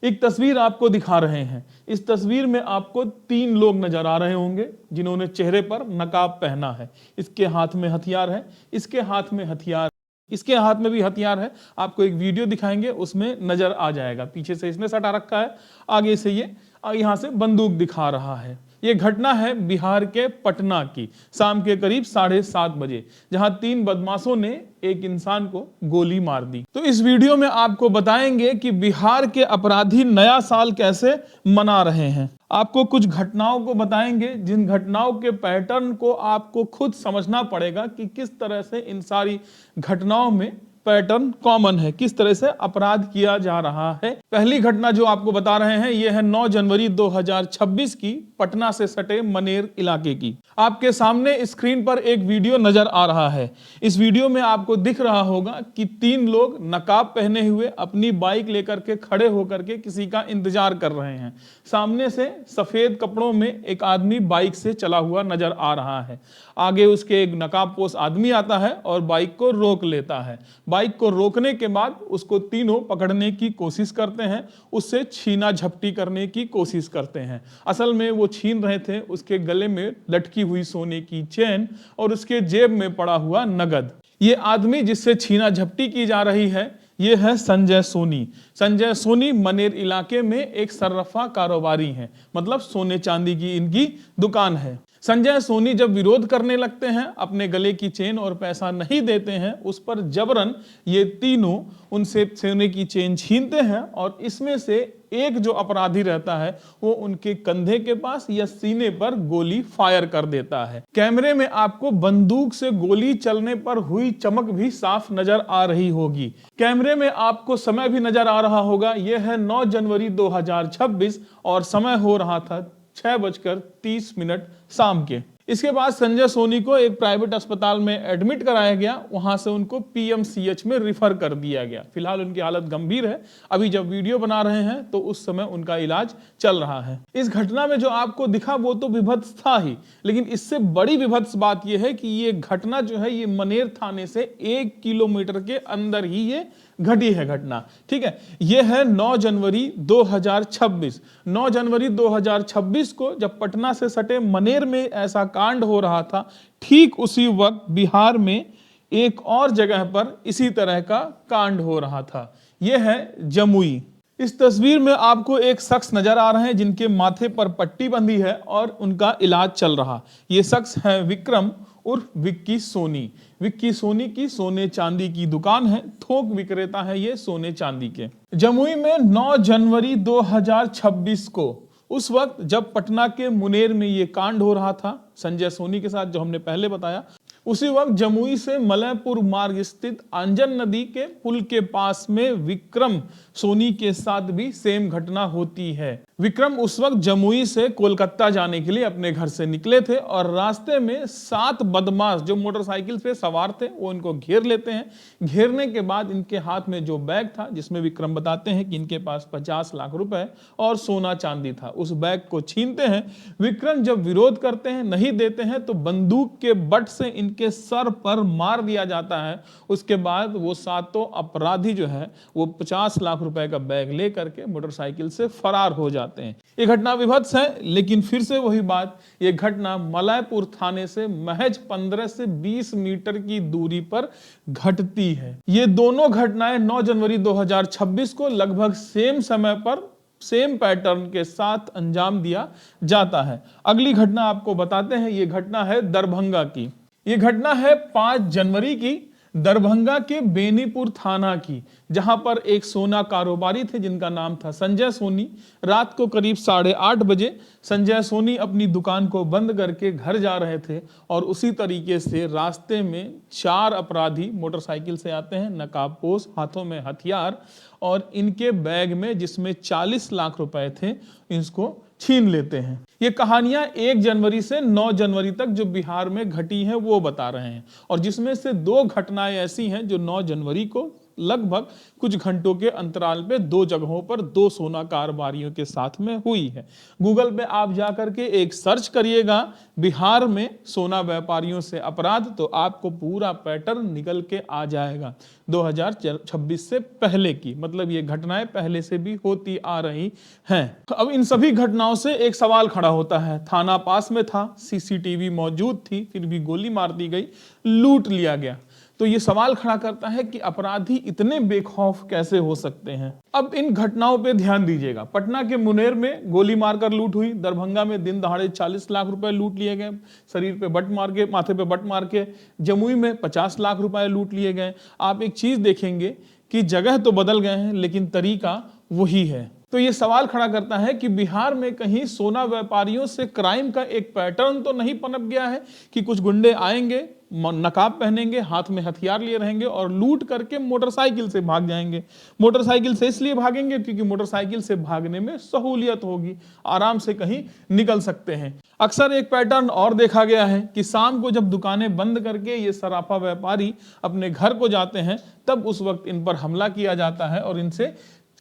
एक तस्वीर आपको दिखा रहे हैं। इस तस्वीर में आपको 3 लोग नजर आ रहे होंगे जिन्होंने चेहरे पर नकाब पहना है। इसके हाथ में हथियार है, इसके हाथ में हथियार, इसके हाथ में भी हथियार है। आपको एक वीडियो दिखाएंगे, उसमें नजर आ जाएगा। पीछे से इसने सटा रखा है, आगे से ये यहां से बंदूक दिखा रहा है। ये घटना है बिहार के पटना की, शाम के करीब 7:30 बजे, जहां 3 बदमाशों ने एक इंसान को गोली मार दी। तो इस वीडियो में आपको बताएंगे कि बिहार के अपराधी नया साल कैसे मना रहे हैं। आपको कुछ घटनाओं को बताएंगे, जिन घटनाओं के पैटर्न को आपको खुद समझना पड़ेगा कि किस तरह से इन सारी घटनाओं में पैटर्न कॉमन है, किस तरह से अपराध किया जा रहा है। पहली घटना जो आपको बता रहे हैं यह है 9 जनवरी 2026 की, पटना से सटे मनेर इलाके की। आपके सामने स्क्रीन पर एक वीडियो नजर आ रहा है। इस वीडियो में आपको दिख रहा होगा कि 3 लोग नकाब पहने हुए अपनी बाइक लेकर के खड़े होकर के किसी का इंतजार कर रहे हैं। सामने से सफेद कपड़ों में एक आदमी बाइक से चला हुआ नजर आ रहा है। आगे उसके एक नकाबपोश आदमी आता है और बाइक को रोक लेता है। बाइक को रोकने के बाद उसको तीनों पकड़ने की कोशिश करते हैं, उससे छीना झपटी करने की कोशिश करते हैं। असल में वो छीन रहे थे उसके गले में लटकी हुई सोने की चेन और उसके जेब में पड़ा हुआ नगद। ये आदमी जिससे छीना झपटी की जा रही है ये है संजय सोनी। संजय सोनी मनेर इलाके में एक सर्राफा कारोबारी हैं, मतलब सोने चांदी की इनकी दुकान है। संजय सोनी जब विरोध करने लगते हैं, अपने गले की चेन और पैसा नहीं देते हैं, उस पर जबरन ये तीनों उनसे सोने की चेन छीनते हैं और इसमें से एक जो अपराधी रहता है वो उनके कंधे के पास या सीने पर गोली फायर कर देता है। कैमरे में आपको बंदूक से गोली चलने पर हुई चमक भी साफ नजर आ रही होगी। कैमरे में आपको समय भी नजर आ रहा होगा। यह है 9 जनवरी 2026 और समय हो रहा था 6:30 शाम के। इसके बाद संजय सोनी को एक प्राइवेट अस्पताल में एडमिट कराया गया, वहां से उनको पीएमसीएच में रिफर कर दिया गया। फिलहाल उनकी हालत गंभीर है। अभी जब वीडियो बना रहे हैं तो उस समय उनका इलाज चल रहा है। इस घटना में जो आपको दिखा वो तो विभत्स था ही, लेकिन इससे बड़ी विभत्स बात यह है कि ये घटना जो है ये मनेर थाने से 1 किलोमीटर के अंदर ही ये घटी है घटना। ठीक है, यह है 9 जनवरी 2026। 9 जनवरी 2026 को जब पटना से सटे मनेर में ऐसा कांड हो रहा था, ठीक उसी वक्त बिहार में एक और जगह पर इसी तरह का कांड हो रहा था। यह है जमुई। इस तस्वीर में आपको एक शख्स नजर आ रहे हैं जिनके माथे पर पट्टी बंधी है और उनका इलाज चल रहा। यह शख्स है विक्रम उर्फ विक्की सोनी। विक्की सोनी की सोने चांदी की दुकान है, थोक विक्रेता है ये सोने चांदी के। जमुई में 9 जनवरी 2026 को, उस वक्त जब पटना के मुनेर में ये कांड हो रहा था संजय सोनी के साथ, जो हमने पहले बताया, उसी वक्त जमुई से मलयपुर मार्ग स्थित अंजन नदी के पुल के पास में विक्रम सोनी के साथ भी सेम घटना होती है। विक्रम उस वक्त जमुई से कोलकाता जाने के लिए अपने घर से निकले थे और रास्ते में 7 बदमाश जो मोटरसाइकिल पे सवार थे वो इनको घेर लेते हैं। घेरने के बाद इनके हाथ में जो बैग था, जिसमें विक्रम बताते हैं कि इनके पास 50 लाख रुपए और सोना चांदी था, उस बैग को छीनते हैं। विक्रम जब विरोध करते हैं, नहीं देते हैं, तो बंदूक के बट से इनके सर पर मार दिया जाता है। उसके बाद वो 7 अपराधी जो है वो 50 लाख रुपए का बैग लेकर के मोटरसाइकिल से फरार हो जाते हैं। ये घटना विभत्स है, लेकिन फिर से वही बात, ये घटना मलयपुर थाने से महज 15 से 20 मीटर की दूरी पर घटती है। ये दोनों घटनाएं 9 जनवरी 2026 को लगभग सेम समय पर सेम पैटर्न के साथ अंजाम दिया जाता है। अगली घटना आपको बताते हैं। ये घटना है दरभंगा की। ये घटना है 5 जनवरी की, दरभंगा के बेनीपुर थाना की, जहां पर एक सोना कारोबारी थे जिनका नाम था संजय सोनी। रात को करीब 8:30 बजे संजय सोनी अपनी दुकान को बंद करके घर जा रहे थे और उसी तरीके से रास्ते में 4 अपराधी मोटरसाइकिल से आते हैं, नकाबपोश, हाथों में हथियार, और इनके बैग में जिसमें 40 लाख रुपए थे इसको छीन लेते हैं। ये कहानियां 1 जनवरी से 9 जनवरी तक जो बिहार में घटी हैं वो बता रहे हैं, और जिसमें से 2 घटनाएं ऐसी हैं जो 9 जनवरी को लगभग कुछ घंटों के अंतराल पे 2 जगहों पर 2 सोना कारोबारियों के साथ में हुई है। गूगल पे आप जाकर के एक सर्च करिएगा बिहार में सोना व्यापारियों से अपराध, तो आपको पूरा पैटर्न निकल के आ जाएगा। 2026 से पहले की, मतलब ये घटनाएं पहले से भी होती आ रही हैं। अब इन सभी घटनाओं से एक सवाल खड़ा होता है, थाना पास में था, सीसीटीवी मौजूद थी, फिर भी गोली मार दी गई, लूट लिया गया। तो ये सवाल खड़ा करता है कि अपराधी इतने बेखौफ कैसे हो सकते हैं। अब इन घटनाओं पे ध्यान दीजिएगा। पटना के मुनेर में गोली मारकर लूट हुई, दरभंगा में दिन दहाड़े 40 लाख रुपए लूट लिए गए, शरीर पे बट मार के, माथे पे बट मार के। जमुई में 50 लाख रुपए लूट लिए गए। आप एक चीज देखेंगे कि जगह तो बदल गए हैं लेकिन तरीका वही है। तो ये सवाल खड़ा करता है कि बिहार में कहीं सोना व्यापारियों से क्राइम का एक पैटर्न तो नहीं पनप गया है कि कुछ गुंडे आएंगे, नकाब पहनेंगे, हाथ में हथियार लिए रहेंगे और लूट करके मोटरसाइकिल से भाग जाएंगे। मोटरसाइकिल से इसलिए भागेंगे क्योंकि मोटरसाइकिल से भागने में सहूलियत होगी, आराम से कहीं निकल सकते हैं। अक्सर एक पैटर्न और देखा गया है कि शाम को जब दुकानें बंद करके ये सराफा व्यापारी अपने घर को जाते हैं, तब उस वक्त इन पर हमला किया जाता है और इनसे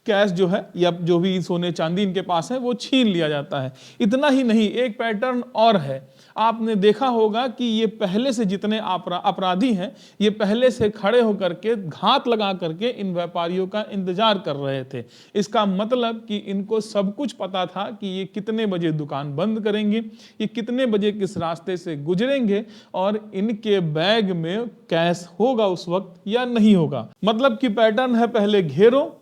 कैश जो है या जो भी सोने चांदी इनके पास है वो छीन लिया जाता है। इतना ही नहीं, एक पैटर्न और है। आपने देखा होगा कि ये पहले से जितने अपराधी हैं, ये पहले से खड़े होकर के घात लगा करके इन व्यापारियों का इंतजार कर रहे थे। इसका मतलब कि इनको सब कुछ पता था कि ये कितने बजे दुकान बंद करेंगे, ये कितने बजे किस रास्ते से गुजरेंगे और इनके बैग में कैश होगा उस वक्त या नहीं होगा। मतलब कि पैटर्न है, पहले घेरो,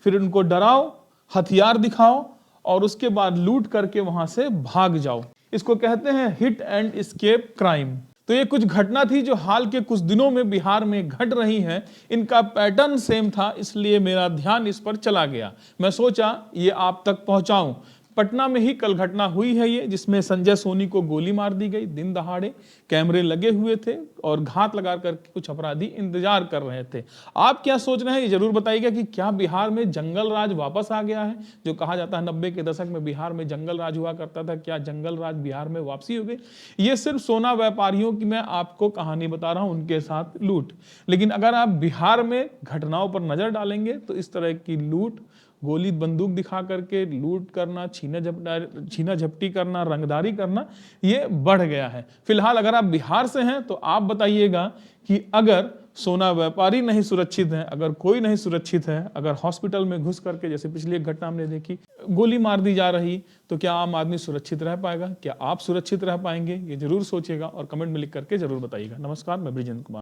फिर उनको डराओ, हथियार दिखाओ और उसके बाद लूट करके वहां से भाग जाओ। इसको कहते हैं हिट एंड एस्केप क्राइम। तो ये कुछ घटना थी जो हाल के कुछ दिनों में बिहार में घट रही हैं। इनका पैटर्न सेम था, इसलिए मेरा ध्यान इस पर चला गया। मैं सोचा ये आप तक पहुंचाऊं। पटना में ही कल घटना हुई है ये, जिसमें संजय सोनी को गोली मार दी गई दिन दहाड़े। कैमरे लगे हुए थे और घात लगा कर कुछ अपराधी इंतजार कर रहे थे। आप क्या सोच रहे हैं ये जरूर बताइएगा कि क्या बिहार में जंगल राज वापस आ गया है? जो कहा जाता है 90 के दशक में बिहार में जंगल राज हुआ करता था, क्या जंगल राज बिहार में वापसी हो गई? ये सिर्फ सोना व्यापारियों की मैं आपको कहानी बता रहा हूं, उनके साथ लूट। लेकिन अगर आप बिहार में घटनाओं पर नजर डालेंगे तो इस तरह की लूट, गोली बंदूक दिखा करके लूट करना, छीना झपटी करना, रंगदारी करना, ये बढ़ गया है। फिलहाल अगर आप बिहार से हैं तो आप बताइएगा कि अगर सोना व्यापारी नहीं सुरक्षित है, अगर कोई नहीं सुरक्षित है, अगर हॉस्पिटल में घुस करके, जैसे पिछली एक घटना हमने देखी, गोली मार दी जा रही, तो क्या आम आदमी सुरक्षित रह पाएगा? क्या आप सुरक्षित रह पाएंगे? ये जरूर सोचिएगा और कमेंट में लिख करके जरूर बताइएगा। नमस्कार, मैं ब्रिजेंद्र कुमार।